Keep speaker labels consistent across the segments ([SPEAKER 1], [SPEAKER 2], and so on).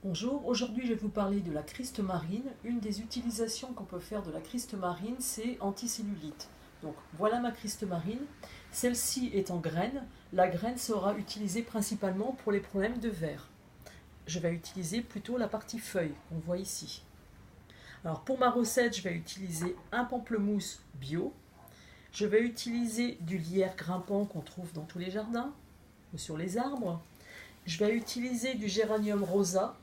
[SPEAKER 1] Bonjour, aujourd'hui je vais vous parler de la criste marine. Une des utilisations qu'on peut faire de la criste marine, c'est anticellulite. Donc voilà ma criste marine. Celle-ci est en graine. La graine sera utilisée principalement pour les problèmes de verre. Je vais utiliser plutôt la partie feuille qu'on voit ici. Alors pour ma recette, je vais utiliser un pamplemousse bio. Je vais utiliser du lierre grimpant qu'on trouve dans tous les jardins ou sur les arbres. Je vais utiliser du géranium rosa.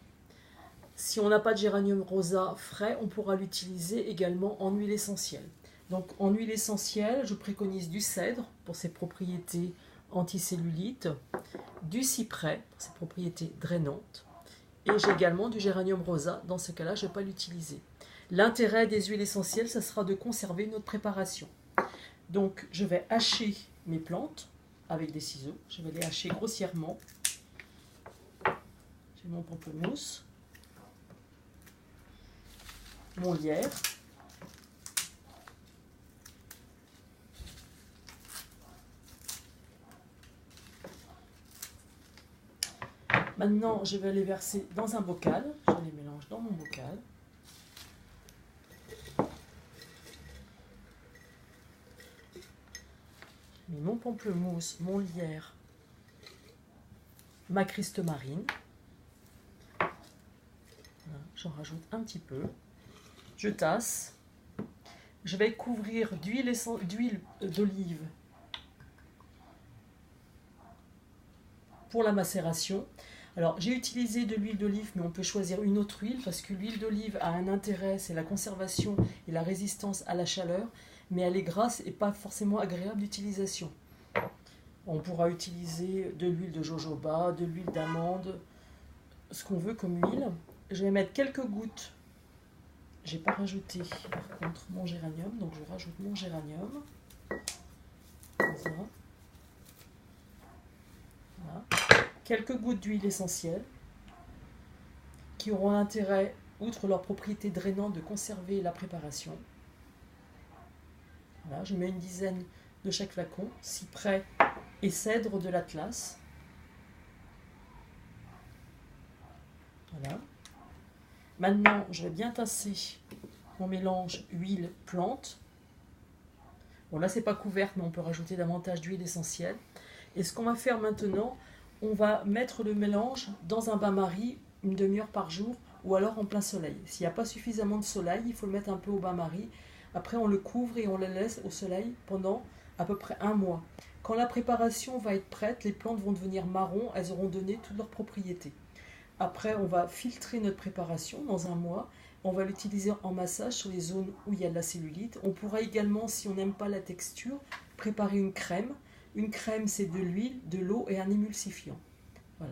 [SPEAKER 1] Si on n'a pas de géranium rosa frais, on pourra l'utiliser également en huile essentielle. Donc en huile essentielle, je préconise du cèdre pour ses propriétés anticellulites, du cyprès pour ses propriétés drainantes, et j'ai également du géranium rosa. Dans ce cas-là, je ne vais pas l'utiliser. L'intérêt des huiles essentielles, ça sera de conserver notre préparation. Donc je vais hacher mes plantes avec des ciseaux. Je vais les hacher grossièrement. J'ai mon pamplemousse, mon lierre, maintenant je vais les verser dans un bocal. Je les mélange dans mon bocal. J'ai mis mon pamplemousse, mon lierre, ma criste marine. Voilà, j'en rajoute un petit peu. Je tasse. Je vais couvrir d'huile d'olive pour la macération. Alors j'ai utilisé de l'huile d'olive, mais on peut choisir une autre huile parce que l'huile d'olive a un intérêt, c'est la conservation et la résistance à la chaleur, mais elle est grasse et pas forcément agréable d'utilisation. On pourra utiliser de l'huile de jojoba, de l'huile d'amande, ce qu'on veut comme huile. Je vais mettre quelques gouttes. J'ai pas rajouté par contre mon géranium, donc je rajoute mon géranium. Voilà. Quelques gouttes d'huile essentielle qui auront l'intérêt, outre leur propriété drainante, de conserver la préparation. Voilà, je mets une dizaine de chaque flacon, cyprès et cèdre de l'Atlas. Voilà. Maintenant, je vais bien tasser mon mélange huile-plante. Bon, là, c'est pas couvert, mais on peut rajouter davantage d'huile essentielle. Et ce qu'on va faire maintenant, on va mettre le mélange dans un bain-marie une demi-heure par jour ou alors en plein soleil. S'il n'y a pas suffisamment de soleil, il faut le mettre un peu au bain-marie. Après, on le couvre et on le laisse au soleil pendant à peu près un mois. Quand la préparation va être prête, les plantes vont devenir marron, elles auront donné toutes leurs propriétés. Après, on va filtrer notre préparation dans un mois. On va l'utiliser en massage sur les zones où il y a de la cellulite. On pourra également, si on n'aime pas la texture, préparer une crème. Une crème, c'est de l'huile, de l'eau et un émulsifiant. Voilà.